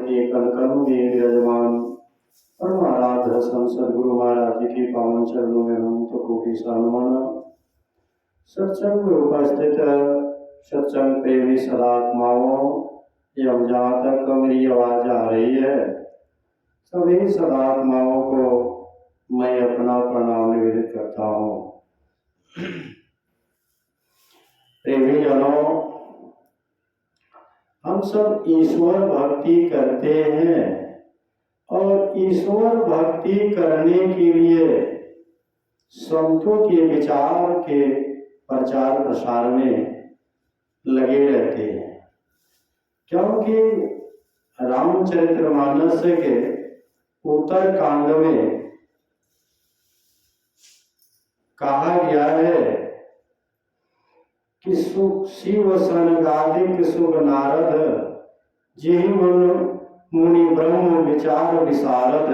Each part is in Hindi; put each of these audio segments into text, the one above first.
के कण कण में विराजमान परमाराध्य संसद गुरु महाराज जी के पावन चरणों में हम तो कोटि सम्मान। सत्संग में उपस्थित सत्संग प्रेमी सदात्माओं एवं जहाँ तक मेरी आवाज आ रही है सभी सदात्माओं को मैं अपना प्रणाम निवेदित करता हूँ। प्रेमी जनों, हम सब ईश्वर भक्ति करते हैं और ईश्वर भक्ति करने के लिए संतों के विचार के प्रचार प्रसार में लगे रहते हैं, क्योंकि रामचरितमानस के उत्तर कांड में कहा गया है कि शिव सनगादिक शुभ नारद जेहि मन मुनि ब्रह्म विचार विशारद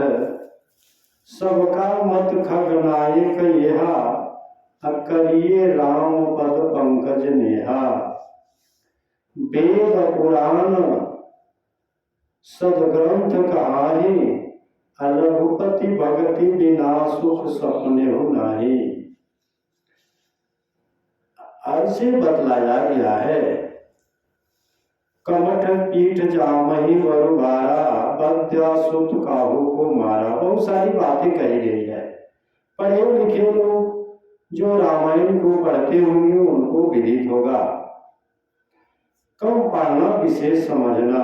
सबका मत खग नायक यहा अकरिये राम पद पंकज नेहा। वेद पुराण सदग्रंथ कहाही रघुपति भगति बिना सुख सपने हो नाही। ऐसे बतलाया गया है, कमठ पीठ जामहि वरु भारा बद्या सुत काहू को मारा। बहुत सारी बातें कही गई है। पढ़े लिखे लोग जो रामायण को पढ़ते होंगे उनको विदित होगा। कम पढ़ना विशेष समझना।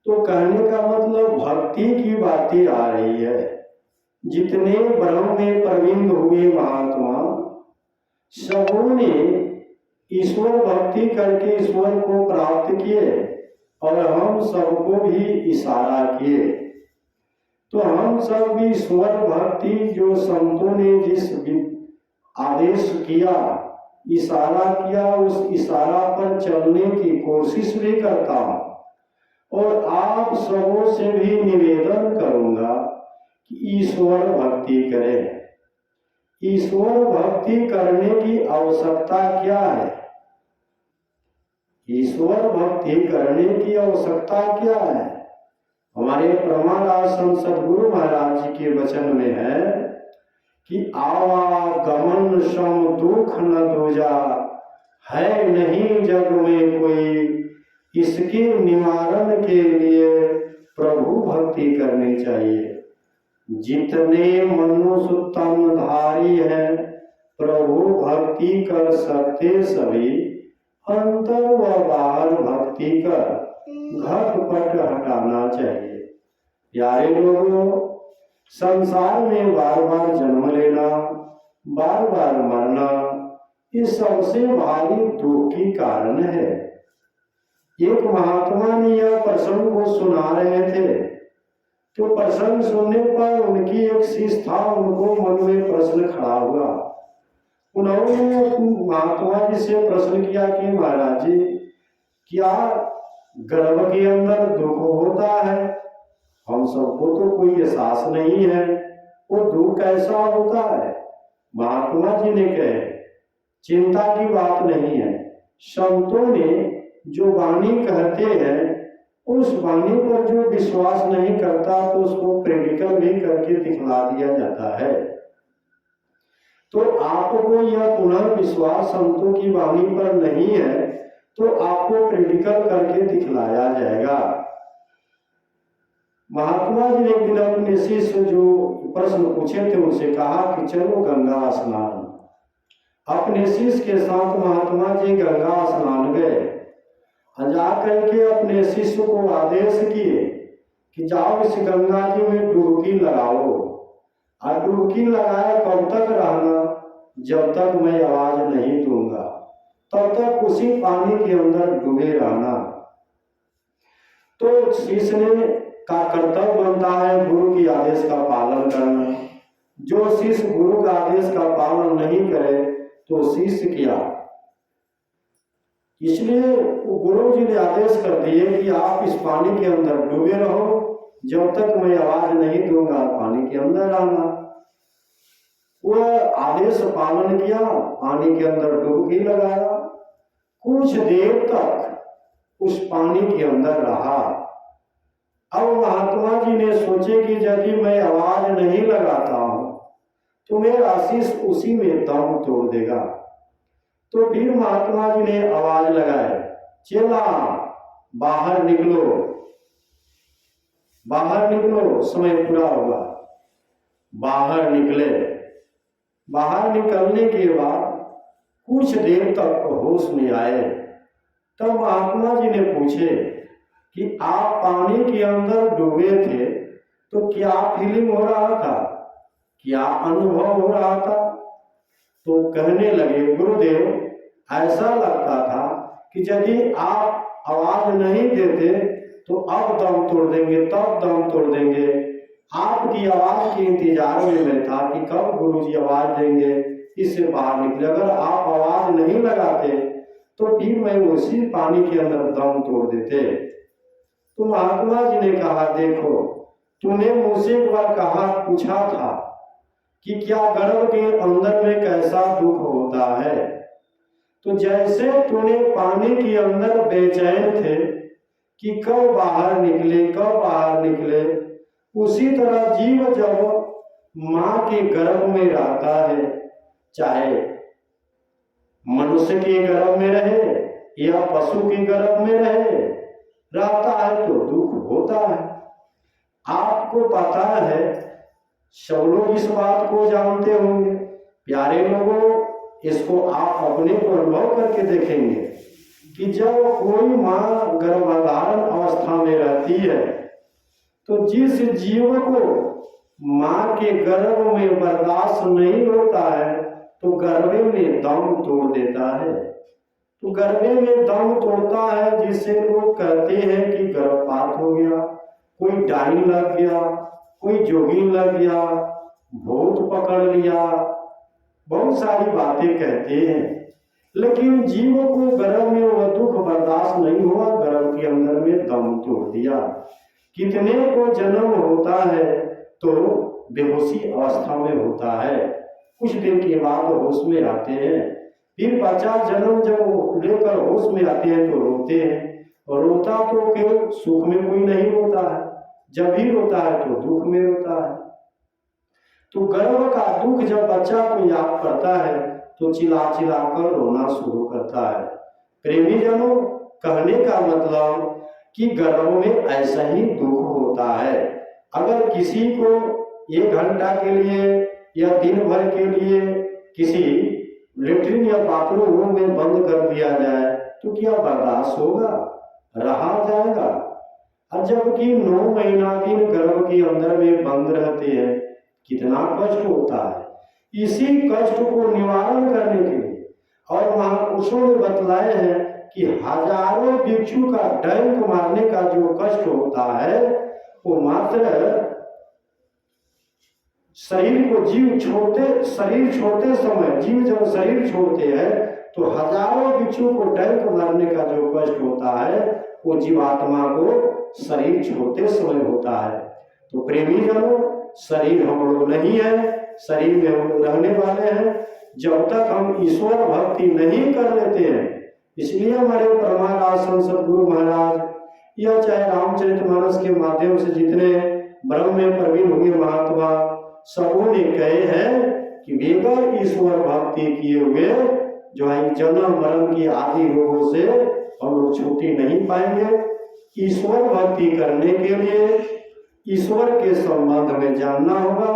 तो कहने का मतलब भक्ति की बातें आ रही है। जितने ब्रह्म में प्रविष्ट हुए महात्मा सबों ने ईश्वर भक्ति करके ईश्वर को प्राप्त किए और हम सबको भी इशारा किए। तो हम सब भी ईश्वर भक्ति जो संतों ने जिस आदेश किया, इशारा किया, उस इशारा पर चलने की कोशिश भी करता हूं। और आप सबों से भी निवेदन करूंगा कि ईश्वर भक्ति करें। ईश्वर भक्ति करने की आवश्यकता क्या है? ईश्वर भक्ति करने की आवश्यकता क्या है? हमारे परमाराध्य सद्गुरु महाराज जी के वचन में है कि आवागमन सम दुख न दूजा, है नहीं जग में कोई, इसके निवारण के लिए प्रभु भक्ति करनी चाहिए। जितने मनुष्य तनधारी है प्रभु भक्ति कर सकते सभी, अंतर व बाहर भक्ति कर घटपट हटाना चाहिए। प्यारे लोगों, संसार में बार बार जन्म लेना, बार बार मरना, ये सबसे भारी दुख की कारण है। एक महात्मा ने यह प्रसंग को सुना रहे थे, तो प्रसंग सुनने पर उनकी एक शिष्य था, उनको मन में प्रश्न खड़ा हुआ। उन्होंने महात्मा जी से प्रश्न किया कि महाराज जी, क्या गर्भ के अंदर दुख होता है? हम सबको तो कोई एहसास नहीं है, वो दुख कैसा होता है? महात्मा जी ने कहे, चिंता की बात नहीं है। संतों ने जो वाणी कहते हैं उस वाणी पर जो विश्वास नहीं करता तो उसको प्रैक्टिकल भी करके दिखला दिया जाता है। तो आपको यह पुनः विश्वास संतों की वाणी पर नहीं है तो आपको प्रैक्टिकल करके दिखलाया जाएगा। महात्मा जी ने एक दिन अपने शिष्य जो प्रश्न पूछे थे उनसे कहा कि चलो गंगा स्नान। अपने शिष्य के साथ महात्मा जी गंगा स्नान गए। जा करके अपने शिष्य को आदेश किए कि जाओ इस गंगा जी में डुबकी लगाओ। और डुबकी लगाए कब तक रहना? जब तक मैं आवाज नहीं दूंगा तब तक उसी पानी के अंदर डूबे रहना। तो शिष्य ने का कर्तव्य बनता है गुरु की आदेश का पालन करना। जो शिष्य गुरु का आदेश का पालन नहीं करे तो शिष्य क्या। इसलिए गुरु जी ने आदेश कर दिए कि आप इस पानी के अंदर डूबे रहो, जब तक मैं आवाज नहीं दूंगा पानी के अंदर आना। वह आदेश पालन किया, पानी के अंदर डुबकी लगाया, कुछ देर तक उस पानी के अंदर रहा। सोचे कि यदि मैं आवाज नहीं लगाता हूं तो मेरा आशीष उसी में दम तोड़ देगा। तो फिर महात्मा जी ने आवाज लगाए, चेला बाहर निकलो, बाहर निकलो, समय पूरा होगा। बाहर निकले। बाहर निकलने के बाद कुछ देर तक होश में आए। तब महात्मा जी ने पूछे कि आप पानी के अंदर डूबे थे तो क्या फीलिंग हो रहा था, क्या अनुभव हो रहा था? तो कहने लगे, गुरुदेव ऐसा लगता था कि यदि आप आवाज नहीं देते तो अब दम तोड़ देंगे, तब दम तोड़ देंगे। आपकी आवाज के इंतजार में मैं था कि कब गुरुजी आवाज देंगे, इससे बाहर निकले। अगर आप आवाज नहीं लगाते तो फिर मैं उसी पानी के अंदर दम तोड़ देते। तो महात्मा जी ने कहा, देखो तूने मुझसे एक बार कहा, पूछा था कि क्या गर्भ के अंदर में कैसा दुख होता है। तो जैसे तूने पानी के अंदर बेचैन थे कि कब बाहर निकले, कब बाहर निकले, उसी तरह जीव जब माँ के गर्भ में रहता है, चाहे मनुष्य के गर्भ में रहे या पशु के गर्भ में रहता है तो दुख होता है। आपको पता है, सब लोग इस बात को जानते होंगे। प्यारे लोगों, इसको आप अपने को अनुभव करके देखेंगे कि जब कोई माँ गर्भधारण अवस्था में रहती है तो जिस जीव को माँ के गर्भ में बर्दाश्त नहीं होता है तो गर्भे में दम तोड़ देता है। तो गर्भे में दम तोड़ता है, जिससे लोग कहते हैं कि गर्भपात हो गया, कोई डाइन लग गया, कोई जोगिन लग गया, भूत पकड़ लिया, बहुत सारी बातें कहते हैं। लेकिन जीव को गर्भ में वह दुख बर्दाश्त नहीं हुआ, गर्भ के अंदर में दम तोड़ दिया। कितने को जन्म होता है तो बेहोशी अवस्था में होता है, कुछ दिन के बाद होश में आते हैं। फिर 50 जन्म जब लेकर होश में आते हैं तो रोते हैं, और रोता तो केवल सुख में कोई नहीं रोता है, जब भी रोता है तो दुख में रोता है। तो गर्भ का दुख जब बच्चा को याद करता है तो चिल्ला चिल्ला कर रोना शुरू करता है। प्रेमी जनों, कहने का मतलब कि गर्भ में ऐसा ही दुख होता है। अगर किसी को 1 घंटा के लिए या दिन भर के लिए किसी लेट्रिन या बाथरूम में बंद कर दिया जाए तो क्या बर्दाश्त होगा, रहा जाएगा? और जबकि 9 महीना दिन गर्भ के अंदर में बंद रहते हैं, कितना कष्ट होता है। इसी कष्ट को निवारण करने के लिए और महापुरुषों ने बतलाए हैं कि हजारों भिक्षु का डंक मारने का जो कष्ट होता है वो मात्र शरीर छोड़ते समय, जीव जब शरीर छोड़ते हैं तो हजारों भिक्षु को डंक मारने का जो कष्ट होता है वो जीवात्मा को शरीर छोड़ते समय होता है। तो प्रेमी जनों, शरीर हम लोग नहीं है, शरीर में हम लोग रहने वाले हैं जब तक हम ईश्वर भक्ति नहीं कर लेते हैं। इसलिए हमारे परमाराध्य सदगुरु महाराज या चाहे रामचरितमानस के माध्यम से जितने ब्रह्म में प्रवीण हुए महात्मा सबों ने कहे हैं कि बगैर ईश्वर भक्ति किए हुए जो है जन्म मरण की आदि रोगों से हम लोग छुट्टी नहीं पाएंगे। ईश्वर भक्ति करने के लिए ईश्वर के संबंध में जानना होगा।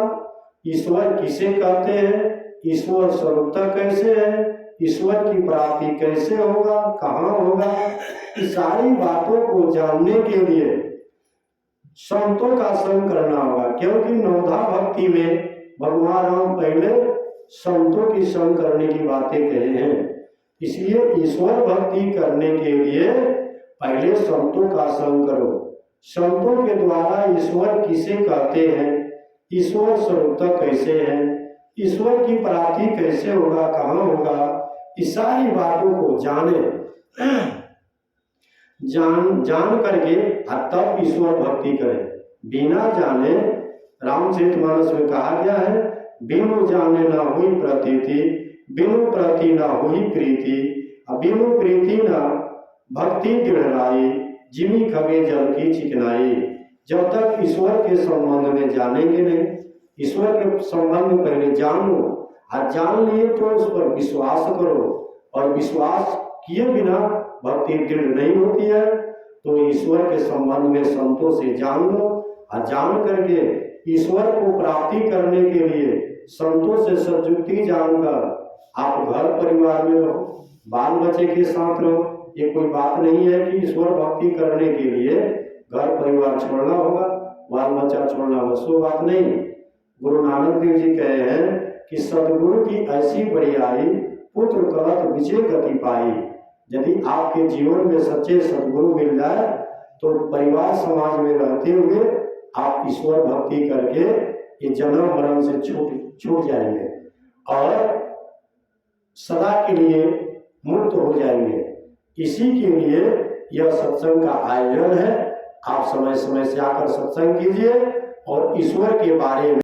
ईश्वर किसे कहते हैं, ईश्वर स्वरूपता कैसे है, ईश्वर की प्राप्ति कैसे होगा, कहाँ होगा, इस सारी बातों को जानने के लिए संतों का संग करना होगा। क्योंकि नवधा भक्ति में भगवान राम पहले संतों की संग करने की बातें कहे हैं। इसलिए ईश्वर भक्ति करने के लिए पहले संतों का संग करो। संतों के द्वारा ईश्वर किसे कहते हैं, ईश्वर स्वरूपता कैसे है, ईश्वर की प्राप्ति कैसे होगा, कहाँ होगा, इस सारी बातों को जान करके तब ईश्वर भक्ति करें। बिना जाने, रामचरितमानस में कहा गया है, बिनु जाने न हुई प्रतीति, बिनु प्रति न हुई प्रीति, बिनु प्रीति न भक्ति दृढ़ लाई, जिमी खगे जल की चिकनाई। जब तक ईश्वर के संबंध में जानेंगे नहीं। ईश्वर के संबंध में पहले जान लो, और जान लिए तो उस पर विश्वास करो, और विश्वास किए बिना भक्ति दृढ़ नहीं होती है। तो ईश्वर के संबंध में संतों से जान लो, और जान करके ईश्वर को प्राप्ति करने के लिए संतों से सद्युक्ति जानकर आप घर परिवार में रहो, बाल बच्चे के साथ रहो। ये कोई बात नहीं है कि ईश्वर भक्ति करने के लिए घर परिवार छोड़ना होगा, बाल बच्चा छोड़ना होगा, सो बात नहीं। गुरु नानक देव जी कहे हैं कि सदगुरु की ऐसी बड़ियाई पुत्र कहत विजय गति पाई। यदि आपके जीवन में सच्चे सदगुरु मिल जाए तो परिवार समाज में रहते हुए आप ईश्वर भक्ति करके ये जन्म मरण से छूट जाएंगे और सदा के लिए मुक्त हो जाएंगे। इसी के लिए यह सत्संग का आयोजन है। आप समय समय से आकर सत्संग कीजिए और ईश्वर के बारे में